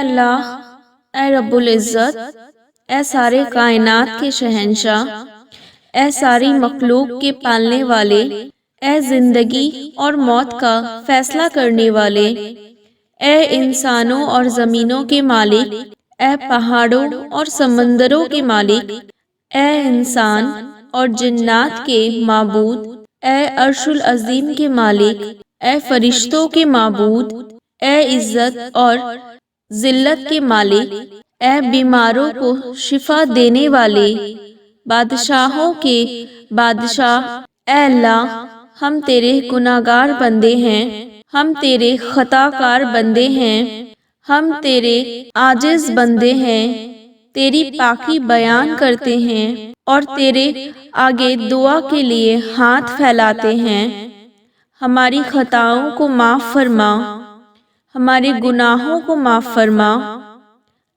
اللہ، اے رب العزت، اے سارے کائنات کے شہنشاہ، اے ساری مخلوق کے پالنے والے، اے زندگی اور موت کا فیصلہ کرنے والے، اے انسانوں اور زمینوں کے مالک، اے پہاڑوں اور سمندروں کے مالک، اے انسان اور جنات کے معبود، اے عرش العظیم کے مالک، اے فرشتوں کے معبود، اے عزت اور ذلت کے مالک، اے بیماروں کو شفا دینے والے، بادشاہوں کے بادشاہ، اے اللہ، ہم تیرے گناہگار بندے ہیں، ہم تیرے خطا کار بندے ہیں، ہم تیرے عاجز بندے ہیں، تیری پاکی بیان کرتے ہیں اور تیرے آگے دعا کے لیے ہاتھ پھیلاتے ہیں۔ ہماری خطاؤں کو معاف فرما، ہمارے گناہوں کو معاف فرما۔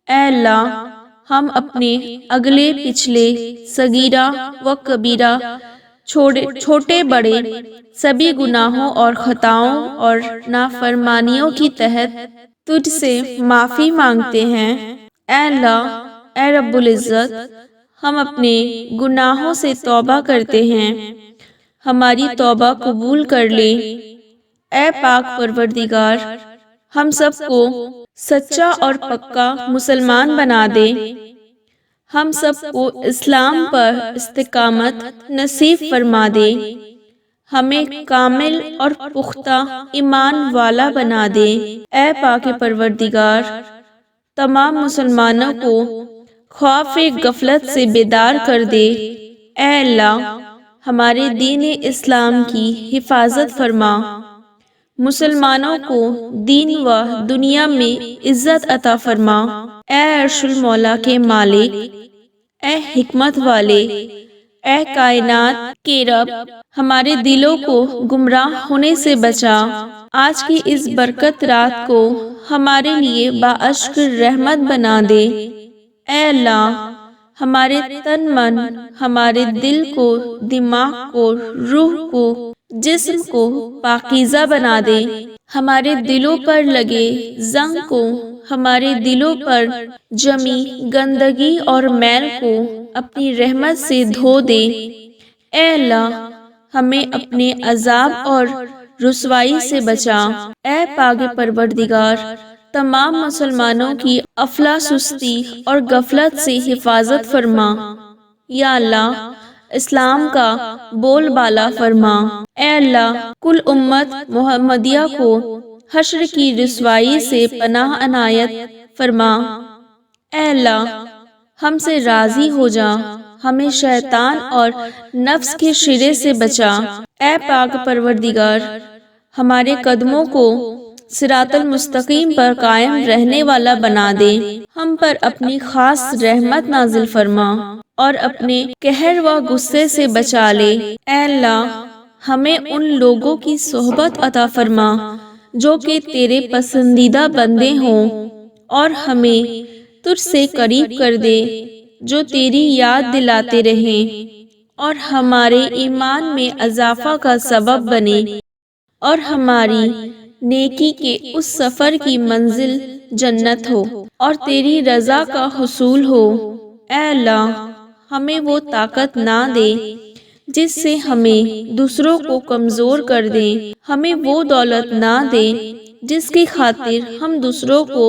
اے اللہ، ہم اپنے اگلے پچھلے، صغیرہ و کبیرہ، چھوٹے بڑے سبھی گناہوں اور خطاؤں اور نافرمانیوں کی تحت تجھ سے معافی مانگتے ہیں۔ اے اللہ، اے رب العزت، ہم اپنے گناہوں سے توبہ کرتے ہیں، ہماری توبہ قبول کر لے۔ اے پاک پروردگار، ہم سب کو سچا اور پکا مسلمان بنا دے، ہم سب کو اسلام پر استقامت نصیب فرما دے، ہمیں کامل اور پختہ ایمان والا بنا دے۔ اے پاک پروردگار، تمام مسلمانوں کو خوف غفلت سے بیدار کر دے۔ اے اللہ، ہمارے دین اسلام کی حفاظت فرما، مسلمانوں کو دین و دنیا میں عزت عطا فرما۔ اے عرش المولا کے مالک، اے حکمت والے، اے کائنات کے رب، ہمارے دلوں کو گمراہ ہونے سے بچا۔ آج کی اس برکت رات کو ہمارے لیے باعشق رحمت بنا دے۔ اے اللہ، ہمارے تن من، ہمارے دل کو، دماغ کو، روح کو، جسم کو پاکیزہ بنا دے۔ ہمارے دلوں پر لگے زنگ کو، ہمارے دلوں پر جمی گندگی اور میل کو اپنی رحمت سے دھو دے۔ اے اللہ، ہمیں اپنے عذاب اور رسوائی سے بچا۔ اے پاک پروردگار، تمام مسلمانوں کی افلا سستی اور غفلت سے حفاظت فرما۔ یا اللہ، اسلام کا بول بالا فرما۔ اے اللہ، کل امت محمدیہ کو حشر کی رسوائی سے پناہ عنایت فرما۔ اے اللہ، ہم سے راضی ہو جا، ہمیں شیطان اور نفس کے شرے سے بچا۔ اے پاک پروردگار، ہمارے قدموں کو صراط المستقیم پر قائم رہنے والا بنا دے، ہم پر اپنی خاص رحمت نازل فرما اور اپنے قہر و غصے سے بچا لے۔ اے اللہ، ہمیں ان لوگوں کی صحبت عطا فرما جو کہ تیرے پسندیدہ بندے ہوں، اور ہمیں تجھ سے قریب کر دے جو تیری یاد دلاتے رہیں اور ہمارے ایمان میں اضافہ کا سبب بنے، اور ہماری نیکی کے اس سفر کی منزل جنت ہو اور تیری رضا کا حصول ہو۔ اے اللہ، ہمیں وہ طاقت نہ دے جس سے ہمیں دوسروں کو کمزور کر دے، ہمیں وہ دولت نہ دے جس کی خاطر ہم دوسروں کو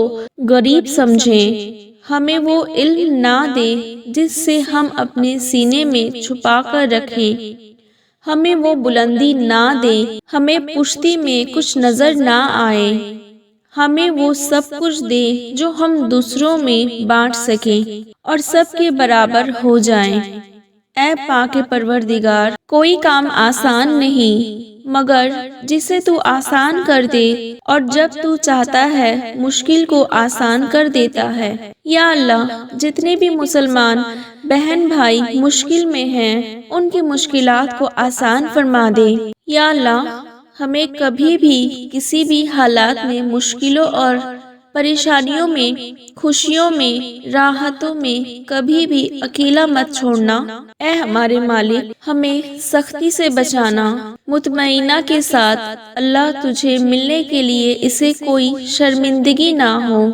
غریب سمجھیں، ہمیں وہ علم نہ دے جس سے ہم اپنے سینے میں چھپا کر رکھیں، ہمیں وہ بلندی نہ دے، ہمیں پشتی میں کچھ نظر نہ آئے، ہمیں وہ سب کچھ دے جو ہم دوسروں میں بانٹ سکیں اور سب کے برابر ہو جائیں۔ اے پاک پروردگار، کوئی کام آسان نہیں مگر جسے تو آسان کر دے، اور جب تو چاہتا ہے مشکل کو آسان کر دیتا ہے۔ یا اللہ، جتنے بھی مسلمان بہن بھائی مشکل میں ہیں، ان کی مشکلات کو آسان فرما دے۔ یا اللہ، ہمیں کبھی بھی کسی بھی حالات میں مشکلوں اور پریشانیوں میں، خوشیوں میں، راحتوں میں کبھی بھی اکیلا مت چھوڑنا۔ اے ہمارے مالک، ہمیں سختی سے بچانا، مطمئنہ کے ساتھ۔ اللہ، تجھے ملنے کے لیے اسے کوئی شرمندگی نہ ہو۔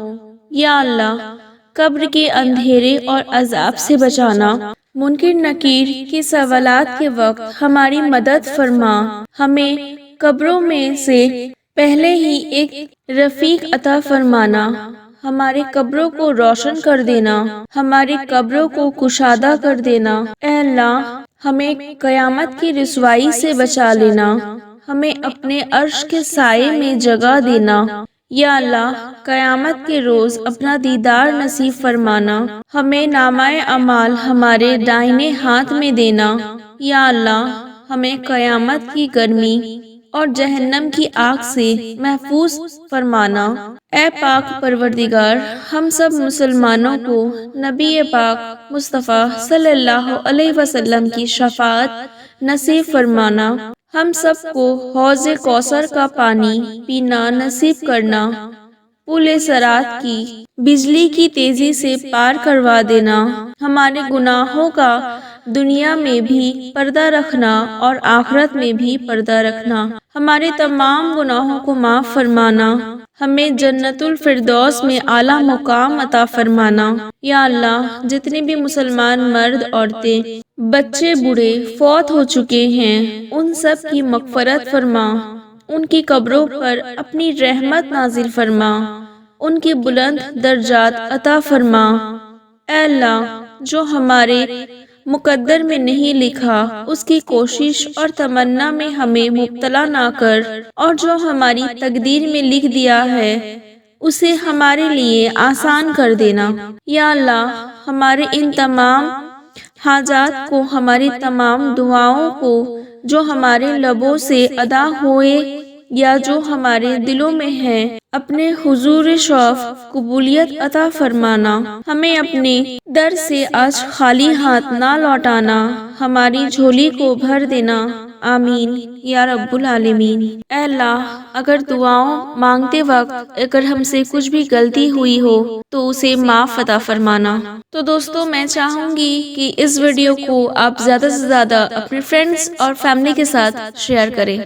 یا اللہ قبر کے اندھیرے اور عذاب سے بچانا، منکر نکیر کے سوالات کے وقت ہماری مدد فرما، ہمیں قبروں میں سے پہلے ہی ایک رفیق عطا فرمانا، ہمارے قبروں کو روشن کر دینا، ہماری قبروں کو کشادہ کر دینا۔ اے اللہ ہمیں قیامت کی رسوائی سے بچا لینا، ہمیں اپنے عرش کے سائے میں جگہ دینا۔ یا اللہ قیامت کے روز اپنا دیدار نصیب فرمانا، ہمیں نامہ اعمال ہمارے دائیں ہاتھ میں دینا۔ یا اللہ ہمیں قیامت کی گرمی اور جہنم کی آگ سے محفوظ فرمانا۔ اے پاک پروردگار ہم سب مسلمانوں کو نبی پاک مصطفیٰ صلی اللہ علیہ وسلم کی شفاعت نصیب فرمانا، ہم سب کو حوض کوثر کا پانی پینا نصیب کرنا، پل صراط کی بجلی کی تیزی سے پار کروا دینا، ہمارے گناہوں کا دنیا میں بھی پردہ رکھنا اور آخرت میں بھی پردہ رکھنا، ہمارے تمام گناہوں کو معاف فرمانا، ہمیں جنت الفردوس میں اعلیٰ مقام عطا فرمانا۔ یا اللہ جتنے بھی مسلمان مرد عورتیں بچے بوڑھے فوت ہو چکے ہیں ان سب کی مغفرت فرما، ان کی قبروں پر اپنی رحمت نازل فرما، ان کی بلند درجات عطا فرما۔ اے اللہ جو ہمارے مقدر میں نہیں لکھا اس کی کوشش اور تمنا میں ہمیں مبتلا نہ کر، اور جو ہماری تقدیر میں لکھ دیا ہے اسے ہمارے لیے آسان کر دینا۔ یا اللہ ہمارے ان تمام حاجات کو، ہماری تمام دعاؤں کو جو ہمارے لبوں سے ادا ہوئے یا جو ہمارے دلوں میں ہے، اپنے حضور شوف قبولیت عطا فرمانا، ہمیں اپنے در سے آج خالی ہاتھ نہ لوٹانا، ہماری جھولی کو بھر دینا، آمین یا رب العالمین۔ اے اللہ اگر دعاؤں مانگتے وقت اگر ہم سے کچھ بھی غلطی ہوئی ہو تو اسے معاف عطا فرمانا۔ تو دوستو میں چاہوں گی کہ اس ویڈیو کو آپ زیادہ سے زیادہ اپنے فرینڈز اور فیملی کے ساتھ شیئر کریں۔